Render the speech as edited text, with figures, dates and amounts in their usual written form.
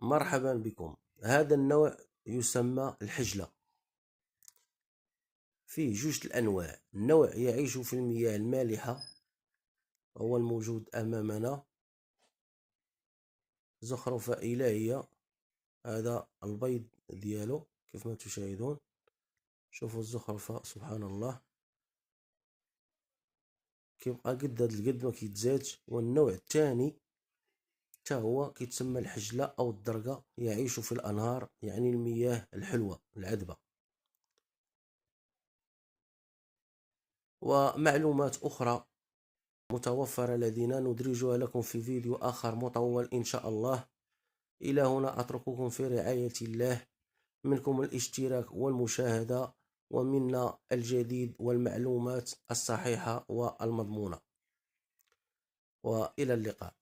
مرحبا بكم. هذا النوع يسمى الحجلة. فيه جوج الأنواع. النوع يعيش في المياه المالحة، هو الموجود أمامنا، زخرفة إلهية. هذا البيض ديالو كيف ما تشاهدون، شوفوا الزخرفة سبحان الله، كيبقى قد هاد القد ما كيتزادش. والنوع الثاني تا هو كيتسمى الحجلة أو الدرقة، يعيش في الأنهار، يعني المياه الحلوة العذبة. ومعلومات أخرى متوفرة لدينا ندرجها لكم في فيديو آخر مطول إن شاء الله. إلى هنا أترككم في رعاية الله، منكم الاشتراك والمشاهدة، ومنا الجديد والمعلومات الصحيحة والمضمونة، وإلى اللقاء.